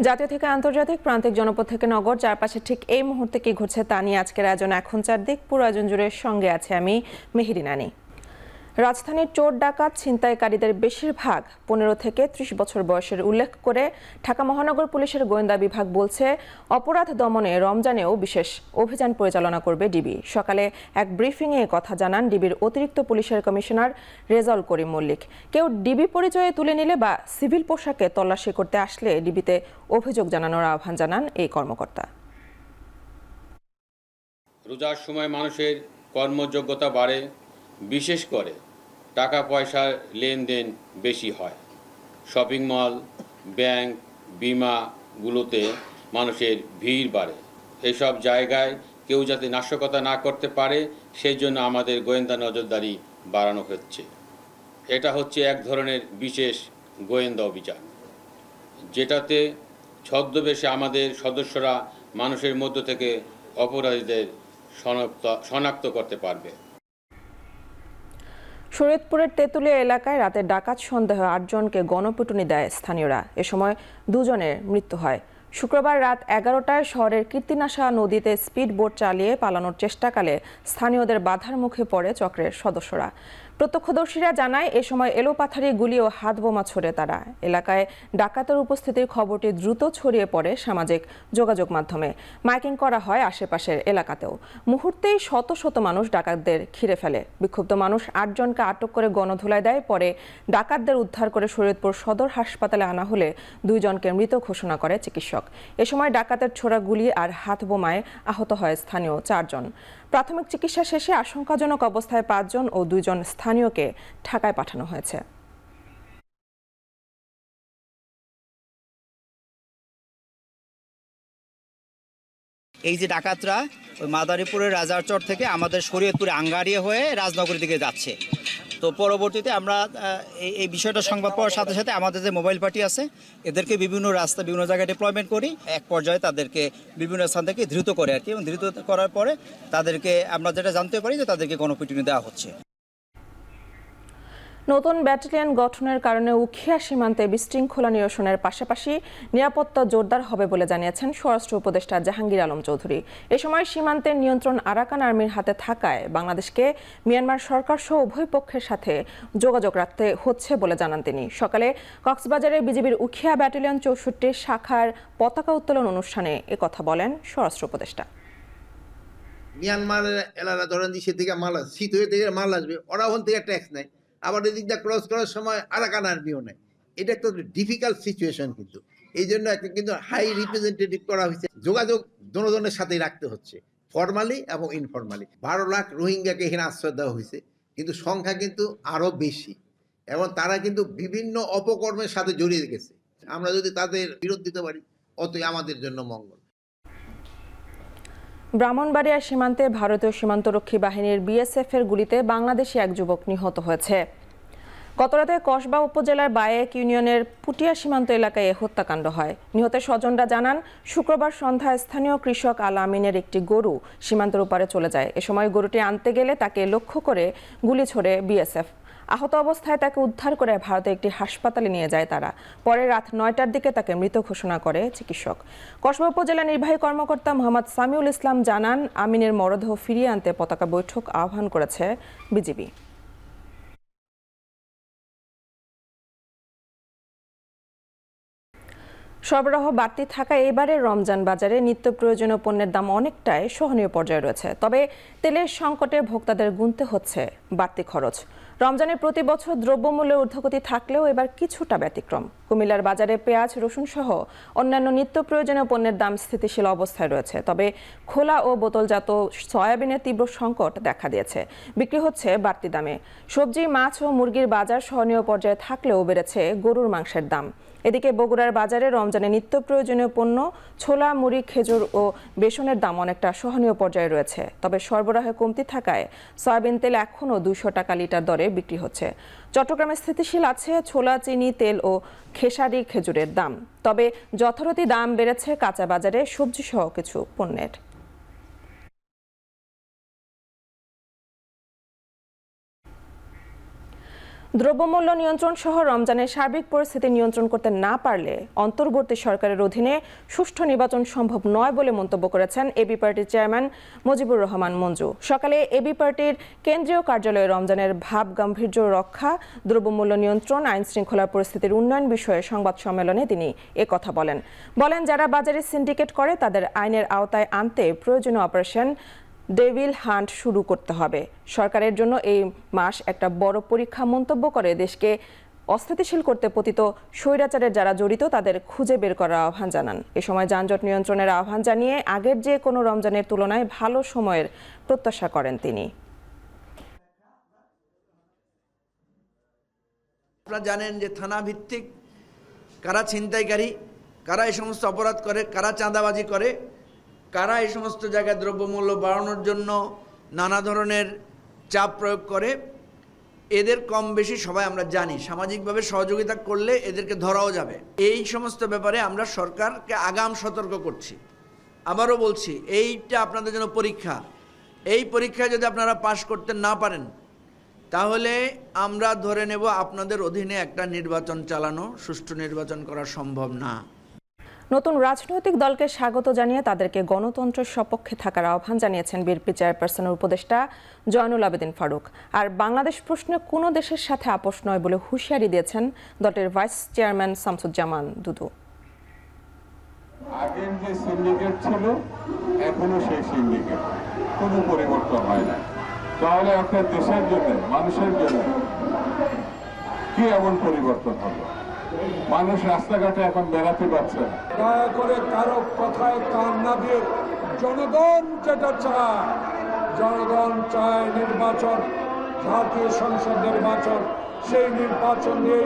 জাতীয় থেকে আন্তর্জাতিক, প্রান্তিক জনপদ থেকে নগর, চারপাশে ঠিক এই মুহূর্তে কি ঘটছে তা নিয়ে আজকের আয়োজন এখন চারদিক। পুরো আয়োজন জুড়ে সঙ্গে আছে আমি মেহেরি নানি। রাজধানীর চোর ডাকাত ছিনতাইকারীদের বেশিরভাগ 15 থেকে 30 বছর বয়সের উল্লেখ করে ঢাকা মহানগর পুলিশের গোয়েন্দা বিভাগ বলছে, অপরাধ দমনে রমজানেও বিশেষ অভিযান পরিচালনা করবে ডিবি। সকালে এক ব্রিফিংয়ে কথা জানান ডিবির অতিরিক্ত পুলিশের কমিশনার রেজাউল করিম মল্লিক। কেউ ডিবি পরিচয়ে তুলে নিলে বা সিভিল পোশাকে তল্লাশি করতে আসলে ডিবিতে অভিযোগ জানানোর আহ্বান জানান এই কর্মকর্তা। রোজার সময় মানুষের কর্মযোগ্যতা বাড়ে, বিশেষ করে টাকা পয়সার লেনদেন বেশি হয়। শপিং মল, ব্যাংক, বিমাগুলোতে মানুষের ভিড় বাড়ে। এসব জায়গায় কেউ যাতে নাশকতা না করতে পারে সেই জন্য আমাদের গোয়েন্দা নজরদারি বাড়ানো হচ্ছে। এটা হচ্ছে এক ধরনের বিশেষ গোয়েন্দা অভিযান, যেটাতে ছদ্মবেশে আমাদের সদস্যরা মানুষের মধ্য থেকে অপরাধীদের শনাক্ত করতে পারবে। শরীয়তপুরের তেঁতুলিয়া এলাকায় রাতে ডাকাত সন্দেহে 8 জনকে গণপিটুনি দেয় স্থানীয়রা। এ সময় 2 জনের মৃত্যু হয়। শুক্রবার রাত 11টায় শহরের কীর্তিনাশা নদীতে স্পিড বোট চালিয়ে পালানোর চেষ্টাকালে স্থানীয়দের বাধার মুখে পড়ে চক্রের সদস্যরা। প্রত্যক্ষদর্শীরা জানায়, এ সময় এলোপাথারি গুলি ও হাত বোমা ছোড়ে তারা। এলাকায় ডাকাতের উপস্থিতির খবরটি দ্রুত ছড়িয়ে পড়ে সামাজিক যোগাযোগ মাধ্যমে। মাইকিং করা হয় আশেপাশের এলাকাতেও। মুহূর্তেই শত শত মানুষ ডাকাতদের ঘিরে ফেলে। বিক্ষুব্ধ মানুষ 8 জনকে আটক করে গণধোলাই দেয়। পরে ডাকাতদের উদ্ধার করে শরীয়তপুর সদর হাসপাতালে আনা হলে 2 জনকে মৃত ঘোষণা করে চিকিৎসক। এ সময় ডাকাতের ছোড়া গুলি আর হাত বোমায় আহত হয় স্থানীয় 4 জন। প্রাথমিক চিকিৎসা শেষে আশঙ্কাজনক অবস্থায় 5 জন ও 2 জন স্থানীয়কে ঢাকায় পাঠানো হয়েছে। এই যে ডাকাতরা ওই মাদারীপুরের রাজারচর থেকে আমাদের শরীয়তপুরে আঙ্গারিয়া হয়ে রাজনগরের দিকে যাচ্ছে। তো পরবর্তীতে আমরা এই বিষয়টা সংবাদ পাওয়ার সাথে সাথে আমাদের যে মোবাইল পার্টি আছে এদেরকে বিভিন্ন রাস্তা বিভিন্ন জায়গায় ডিপ্লয়মেন্ট করি। এক পর্যায়ে তাদেরকে বিভিন্ন স্থান থেকে ধৃত করে আর কি, এবং ধৃত করার পরে তাদেরকে আমরা যেটা জানতে পারি যে তাদেরকে গণপিটুনি দেওয়া হচ্ছে। নতুন ব্যাটালিয়ন গঠনের কারণে উখিয়া সীমান্তে বিশৃঙ্খলা নিরসনের পাশাপাশি নিরাপত্তা জোরদার হবে বলে জানিয়েছেন স্বরাষ্ট্র উপদেষ্টা জাহাঙ্গীর আলম চৌধুরী। এ সময় সীমান্তের নিয়ন্ত্রণ আরাকান আর্মির হাতে থাকায় বাংলাদেশকে মিয়ানমার সরকার সহ উভয় পক্ষের সাথে যোগাযোগ রাখতে হচ্ছে বলে জানান তিনি। সকালে কক্সবাজারে বিজিবির উখিয়া ব্যাটালিয়ন 64 শাখার পতাকা উত্তোলন অনুষ্ঠানে একথা বলেন স্বরাষ্ট্র উপদেষ্টা। মিয়ানমারের এলাকা ধরেন সে থেকে মাল শীত হয়ে থেকে মাল আসবে, ওরা ওখান থেকে ট্যাক্স নেয়, আবার এদিক দিয়ে ক্রস করার সময় আরাকান আর্মিও নেয়। এটা একটা ডিফিকাল্ট সিচুয়েশন, কিন্তু এই জন্য একটা কিন্তু হাই রিপ্রেজেন্টেটিভ করা হয়েছে। যোগাযোগ জনগণের সাথেই রাখতে হচ্ছে, ফর্মালি এবং ইনফর্মালি। 12 লাখ রোহিঙ্গাকে এখানে আশ্রয় দেওয়া হয়েছে, কিন্তু সংখ্যা কিন্তু আরো বেশি এবং তারা কিন্তু বিভিন্ন অপকর্মের সাথে জড়িয়ে গেছে। আমরা যদি তাদের বিরোধ দিতে পারি অতই আমাদের জন্য মঙ্গল। ব্রাহ্মণবাড়িয়া সীমান্তে ভারতীয় সীমান্তরক্ষী বাহিনীর বিএসএফ-এর গুলিতে বাংলাদেশি এক যুবক নিহত হয়েছে। গতরাতে কসবা উপজেলার বায়েক ইউনিয়নের পুটিয়া সীমান্ত এলাকায় এ হত্যাকাণ্ড হয়। নিহতের স্বজনরা জানান, শুক্রবার সন্ধ্যায় স্থানীয় কৃষক আল আমিনের একটি গরু সীমান্তের ওপারে চলে যায়। এ সময় গরুটি আনতে গেলে তাকে লক্ষ্য করে গুলি ছোড়ে বিএসএফ। আহত অবস্থায় তাকে উদ্ধার করে ভারতের একটি হাসপাতালে নিয়ে যায় তারা। পরে রাত 9টার দিকে তাকে মৃত ঘোষণা করে চিকিৎসক। কসবা উপজেলা নির্বাহী কর্মকর্তা মোহাম্মদ সামিউল ইসলাম জানান, আমিনের মরদেহ ফিরিয়ে আনতে পতাকা বৈঠক আহ্বান করেছে বিজিবি। সরবরাহ বাড়তি থাকা এবারের রমজান বাজারে নিত্য প্রয়োজনীয় পণ্যের দাম অনেকটাই সহনীয় পর্যায়ে রয়েছে। তবে তেলের সংকটে ভোক্তাদের গুনতে হচ্ছে বাড়তি খরচ। রমজানের প্রতি বছর দ্রব্যমূল্যের ঊর্ধ্বগতি থাকলেও এবার কিছুটা ব্যতিক্রম। কুমিল্লার বাজারে পেঁয়াজ, রসুন সহ অন্যান্য নিত্য প্রয়োজনীয় পণ্যের দাম স্থিতিশীল অবস্থায় রয়েছে। তবে খোলা ও বোতলজাত সয়াবিনের তীব্র সংকট দেখা দিয়েছে, বিক্রি হচ্ছে বাড়তি দামে। সবজি, মাছ ও মুরগির বাজার সহনীয় পর্যায়ে থাকলেও বেড়েছে গরুর মাংসের দাম। এদিকে বগুড়ার বাজারে রমজানে নিত্য প্রয়োজনীয় পণ্য ছোলা, মুড়ি, খেজুর ও বেসনের দাম অনেকটা সহনীয় পর্যায়ে রয়েছে। তবে সরবরাহে কমতি থাকায় সয়াবিন তেল এখনও 200 টাকা লিটার দরে বিক্রি হচ্ছে। চট্টগ্রামে স্থিতিশীল আছে ছোলা, চিনি, তেল ও খেসারি খেজুরের দাম। তবে যথারীতি দাম বেড়েছে কাঁচা বাজারে সবজি সহ কিছু পণ্যের। দ্রব্যমূল্য নিয়ন্ত্রণ সহ রমজানের সার্বিক পরিস্থিতি নিয়ন্ত্রণ করতে না পারলে অন্তর্বর্তী সরকারের অধীনে সুষ্ঠু নির্বাচন সম্ভব নয় বলে মন্তব্য করেছেন এবি পার্টির চেয়ারম্যান মুজিবুর রহমান মঞ্জু। সকালে এবি পার্টির কেন্দ্রীয় কার্যালয়ে রমজানের ভাব গাম্ভীর্য রক্ষা, দ্রব্যমূল্য নিয়ন্ত্রণ, আইন শৃঙ্খলার পরিস্থিতির উন্নয়ন বিষয়ে সংবাদ সম্মেলনে তিনি একথা বলেন যারা বাজারে সিন্ডিকেট করে তাদের আইনের আওতায় আনতে প্রয়োজনীয় অপারেশন ডেভিল হান্ট শুরু করতে হবে। সরকারের জন্য এই মাস একটা বড় পরীক্ষা মন্তব্য করে দেশকে অস্থিতিশীল করতে পতিত স্বৈরাচারের যারা জড়িত তাদের খুঁজে বের করার আহ্বান জানান। এ সময় যানজট নিয়ন্ত্রণের আহ্বান জানিয়ে আগের যে কোনো রমজানের তুলনায় ভালো সময়ের প্রত্যাশা করেন তিনি। আপনারা জানেন যে থানা ভিত্তিক কারা ছিনতাইকারী, কারা এই সমস্ত অপরাধ করে, কারা চাঁদাবাজি করে, কারা এই সমস্ত জায়গায় দ্রব্যমূল্য বাড়ানোর জন্য নানা ধরনের চাপ প্রয়োগ করে, এদের কম বেশি সবাই আমরা জানি। সামাজিকভাবে সহযোগিতা করলে এদেরকে ধরাও যাবে। এই সমস্ত ব্যাপারে আমরা সরকারকে আগাম সতর্ক করছি। আবারও বলছি, এইটা আপনাদের জন্য পরীক্ষা। এই পরীক্ষায় যদি আপনারা পাশ করতে না পারেন তাহলে আমরা ধরে নেব আপনাদের অধীনে একটা নির্বাচন চালানো, সুষ্ঠু নির্বাচন করা সম্ভব না। নতুন রাজনৈতিক দলকে স্বাগত জানিয়ে তাদেরকে গণতন্ত্রের সপক্ষে থাকার আহ্বান জানিয়েছেন বিএনপি চেয়ারপারসনের উপদেষ্টা জয়নুল আবেদিন ফারুক। আর বাংলাদেশ প্রশ্নে কোনো দেশের সাথে আপোষ নয় বলে হুঁশিয়ারি দিয়েছেন দলটির ভাইস চেয়ারম্যান শামসুজ্জামান দুদু। আগের যে সিন্ডিকেট ছিল এখনো সেই সিন্ডিকেট, কোনো পরিবর্তন হয় না। তাহলে একটা দেশের জন্য, মানুষের জন্য কি এমন পরিবর্তন হলো? মানুষ রাস্তাঘাটে এখন বেড়াতে পারছে না। দয়া করে কারো কথায় কান না দিয়ে জনগণ যেটা চায়, জনগণ চায় নির্বাচন, জাতীয় সংসদ নির্বাচন। সেই নির্বাচন নিয়ে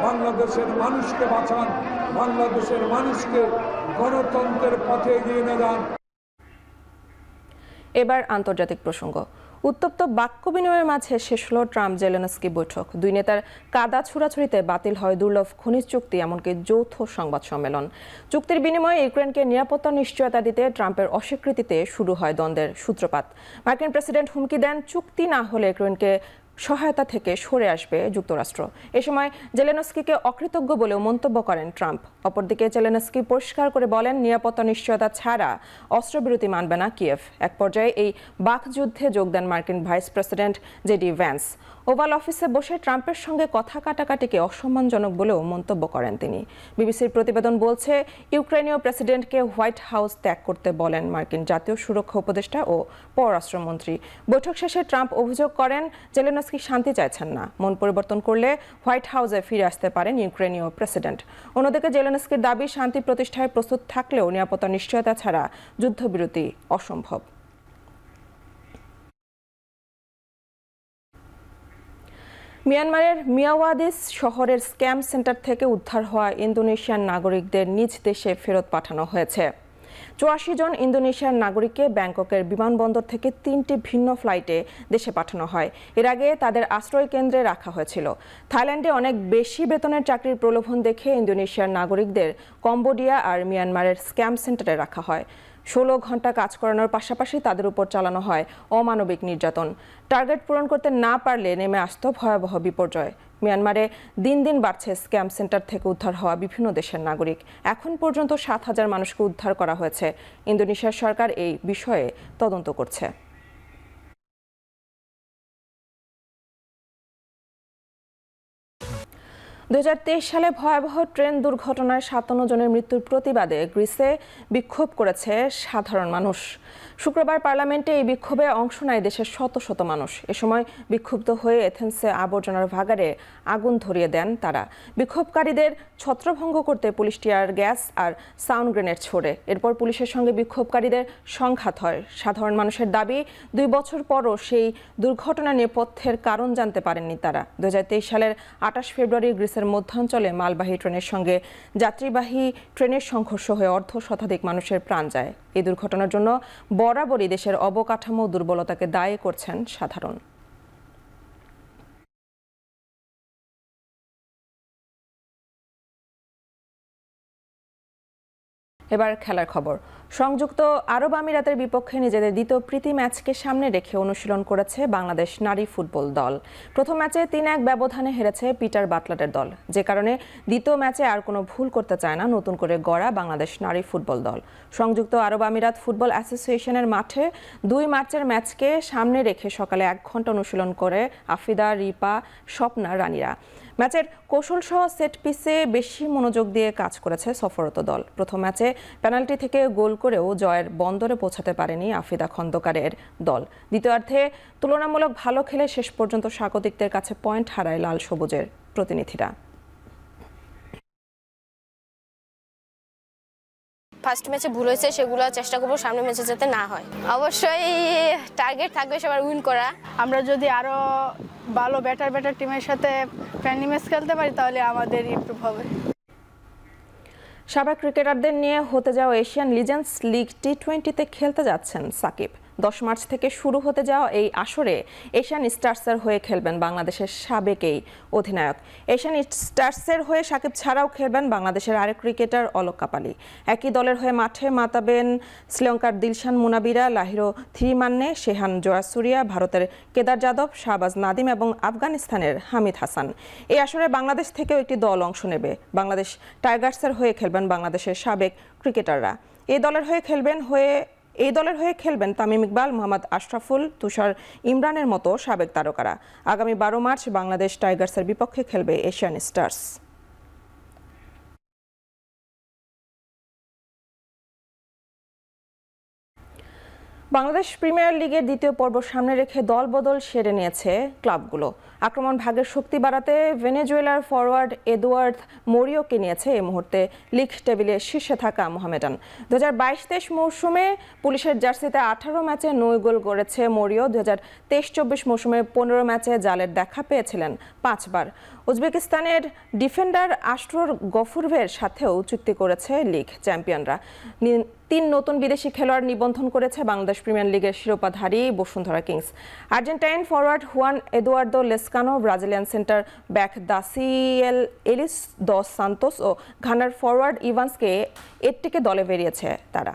বাংলাদেশের মানুষকে বাঁচান, বাংলাদেশের মানুষকে গণতন্ত্রের পথে এগিয়ে নিয়ে যান। এবার আন্তর্জাতিক প্রসঙ্গ। উত্তপ্ত বাক্য বিনিময়ের মাঝে শেষ হলো ট্রাম্প জেলেনস্কি বৈঠক। দুই নেতার কাদা ছুড়াছুড়িতে বাতিল হয় দুর্লভ খনিজ চুক্তি, এমনকি যৌথ সংবাদ সম্মেলন। চুক্তির বিনিময়ে ইউক্রেনকে নিরাপত্তার নিশ্চয়তা দিতে ট্রাম্পের অস্বীকৃতিতে শুরু হয় দ্বন্দ্বের সূত্রপাত। মার্কিন প্রেসিডেন্ট হুমকি দেন চুক্তি না হলে ইউক্রেনকে সহায়তা থেকে সরে আসবে যুক্তরাষ্ট্র। এ সময় জেলেনস্কিকে অকৃতজ্ঞ বলেও মন্তব্য করেন ট্রাম্প। অপরদিকে জেলেনস্কি পরিষ্কার করে বলেন নিরাপত্তা নিশ্চয়তা ছাড়া অস্ত্রবিরতি মানবে না কিয়েভ। এক পর্যায়ে এই বাকযুদ্ধে যোগ দেন মার্কিন vice president JD Vance. Oval অফিসে বসে ট্রাম্পের সঙ্গে কথা কাটাকাটিকে অসম্মানজনক বলেও মন্তব্য করেন তিনি। বিবিসির প্রতিবেদন বলছে ইউক্রেনীয় প্রেসিডেন্টকে হোয়াইট হাউস ত্যাগ করতে বলেন মার্কিন জাতীয় সুরক্ষা উপদেষ্টা ও পররাষ্ট্রমন্ত্রী। বৈঠক শেষে ট্রাম্প অভিযোগ করেন জেলেনস্কি শান্তি চাইছেন না, মন পরিবর্তন করলে হোয়াইট হাউসে ফিরে আসতে পারেন ইউক্রেনীয় প্রেসিডেন্ট। অন্যদিকে জেলেনস্কির দাবি শান্তি প্রতিষ্ঠায় প্রস্তুত থাকলেও নিরাপত্তা নিশ্চয়তা ছাড়া যুদ্ধবিরতি অসম্ভব। মিয়ানমারের মিয়াওয়াদিস শহরের স্ক্যাম সেন্টার থেকে উদ্ধার হওয়া ইন্দোনেশিয়ান নাগরিকদের নিজ দেশে ফেরত পাঠানো হয়েছে। ৮৪ জন ইন্দোনেশিয়ার নাগরিককে ব্যাংককের বিমানবন্দর থেকে ৩টি ভিন্ন ফ্লাইটে দেশে পাঠানো হয়। এর আগে তাদের আশ্রয় কেন্দ্রে রাখা হয়েছিল। থাইল্যান্ডে অনেক বেশি বেতনের চাকরির প্রলোভন দেখে ইন্দোনেশিয়ার নাগরিকদের কম্বোডিয়া আর মিয়ানমারের স্ক্যাম সেন্টারে রাখা হয়। ১৬ ঘন্টা কাজ করানোর পাশাপাশি তাদের উপর চালানো হয় অমানবিক নির্যাতন। টার্গেট পূরণ করতে না পারলে নেমে আসত ভয়াবহ বিপর্যয়। মিয়ানমারে দিন দিন বাড়ছে স্ক্যাম সেন্টার থেকে উদ্ধার হওয়া বিভিন্ন দেশের নাগরিক। এখন পর্যন্ত ৭,০০০ মানুষকে উদ্ধার করা হয়েছে। ইন্দোনেশিয়ার সরকার এই বিষয়ে তদন্ত করছে। ২০২৩ সালে ভয়াবহ ট্রেন দুর্ঘটনায় ৫৭ জনের মৃত্যুর প্রতিবাদে গ্রিসে বিক্ষোভ করেছে সাধারণ মানুষ। শুক্রবার পার্লামেন্টে এই বিক্ষোভে অংশ নেয় দেশের শত শত মানুষ। এ সময় বিক্ষুব্ধ হয়ে এথেন্সে আবর্জনার ভাগাড়ে আগুন ধরিয়ে দেন তারা। বিক্ষোভকারীদের ছত্রভঙ্গ করতে পুলিশ টিয়ার গ্যাস আর সাউন্ড গ্রেনেড ছোড়ে। এরপর পুলিশের সঙ্গে বিক্ষোভকারীদের সংঘাত হয়। সাধারণ মানুষের দাবি, ২ বছর পরও সেই দুর্ঘটনা নেপথ্যের কারণ জানতে পারেননি তারা। ২০২৩ সালের ২৮ ফেব্রুয়ারি গ্রিসের মধ্যাঞ্চলে মালবাহী ট্রেনের সঙ্গে যাত্রীবাহী ট্রেনের সংঘর্ষ হয়ে অর্ধশতাধিক মানুষের প্রাণ যায়। এই দুর্ঘটনার জন্য বরাবরই দেশের অবকাঠামো দুর্বলতাকে দায়ী করছেন সাধারণ। এবার খেলার খবর। সংযুক্ত আরব আমিরাতের বিপক্ষে নিজেদের দ্বিতীয় প্রীতি ম্যাচকে সামনে রেখে অনুশীলন করেছে বাংলাদেশ নারী ফুটবল দল। প্রথম ম্যাচে ৩-১ ব্যবধানে হেরেছে পিটার বাটলারের দল, যে কারণে দ্বিতীয় ম্যাচে আর কোনো ভুল করতে চায় না নতুন করে গড়া বাংলাদেশ নারী ফুটবল দল। সংযুক্ত আরব আমিরাত ফুটবল অ্যাসোসিয়েশনের মাঠে ২ মার্চের ম্যাচকে সামনে রেখে সকালে ১ ঘন্টা অনুশীলন করে আফিদা, রিপা, স্বপ্না, রানীরা। ম্যাচের কৌশলসহ সেট পিসে বেশি মনোযোগ দিয়ে কাজ করেছে সফররত দল। প্রথম ম্যাচে পেনাল্টি থেকে গোল করেও জয়ের বন্দরে পৌঁছাতে পারেনি আফিদা খন্দকারের দল। দ্বিতীয়ার্ধে তুলনামূলক ভালো খেলে শেষ পর্যন্ত স্বাগতিকদের কাছে পয়েন্ট হারায় লাল সবুজের প্রতিনিধিরা। ফার্স্ট ম্যাচে ভুল হয়েছে, সেগুলো চেষ্টা করবো সামনে ম্যাচে যাতে না হয়। অবশ্যই টার্গেট থাকবে সবার উইন করা। আমরা যদি আরো ভালো বেটার টিমের সাথে ফ্রেন্ডলি ম্যাচ খেলতে পারি তাহলে আমাদের ইমপ্রুভ হবে। সাবেক ক্রিকেটারদের নিয়ে হতে যাওয়া এশিয়ান লিজেন্ডস লিগ টি-20তে খেলতে যাচ্ছেন সাকিব। 10 মার্চ থেকে শুরু হতে যাওয়া এই আসরে এশিয়ান স্টার্সের হয়ে খেলবেন বাংলাদেশের সাবেক এই অধিনায়ক। এশিয়ান স্টার্সের হয়ে সাকিব ছাড়াও খেলবেন বাংলাদেশের আরেক ক্রিকেটার অলক কাপালি। একই দলের হয়ে মাঠে মাতাবেন শ্রীলঙ্কার দিলশান মুনাবিরা, লাহিরো থিরিমান্নে, শেহান জয়াসুরিয়া, ভারতের কেদার যাদব, শাহবাজ নাদিম এবং আফগানিস্তানের হামিদ হাসান। এই আসরে বাংলাদেশ থেকেও একটি দল অংশ নেবে। বাংলাদেশ টাইগার্সের হয়ে খেলবেন বাংলাদেশের সাবেক ক্রিকেটাররা। এই দলের হয়ে খেলবেন তামিম ইকবাল, মোহাম্মদ আশরাফুল, তুষার ইমরানের মতো সাবেক তারকারা। আগামী 12 মার্চ বাংলাদেশ টাইগার্সের বিপক্ষে খেলবে এশিয়ান স্টার্স। বাংলাদেশ প্রিমিয়ার লিগের দ্বিতীয় পর্ব সামনে রেখে দলবদল সেরে নিয়েছে ক্লাবগুলো। আক্রমণ ভাগের শক্তি বাড়াতে ভেনেজুয়েলার ফরওয়ার্ড এদুয়ার্দ মোরিওকে নিয়েছে এই মুহূর্তে লিগ টেবিলে শীর্ষে থাকা মোহামেডান। 2022-23 মৌসুমে পুলিশের জার্সিতে 18 ম্যাচে 9 গোল করেছে মোরিও। 2023-24 মৌসুমে 15 ম্যাচে জালের দেখা পেয়েছিলেন 5 বার। উজবেকিস্তানের ডিফেন্ডার আশরর গফুরভের সাথেও চুক্তি করেছে লিগ চ্যাম্পিয়নরা। 3 নতুন বিদেশি খেলোয়াড় নিবন্ধন করেছে বাংলাদেশ প্রিমিয়ার লিগের শিরোপাধারী Bashundhara Kings. Argentine forward Juan Eduardo Lescano, Brazilian centre back Daciel Elis dos Santos ও ঘানার ফরওয়ার্ড ইভান্সকে এর থেকে দলে বেরিয়েছে তারা।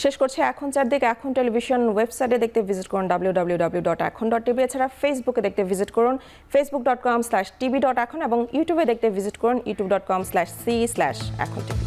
শেষ করছে এখন চারদিকে। এখন টেলিভিশন ওয়েবসাইটে দেখতে ভিজিট করুন www.ekhon.tv। এছাড়া ফেসবুকে দেখতে ভিজিট করুন facebook.com/tv.ekhon এবং ইউটিউবে দেখতে ভিজিট করুন youtube.com/c/ekhon tv।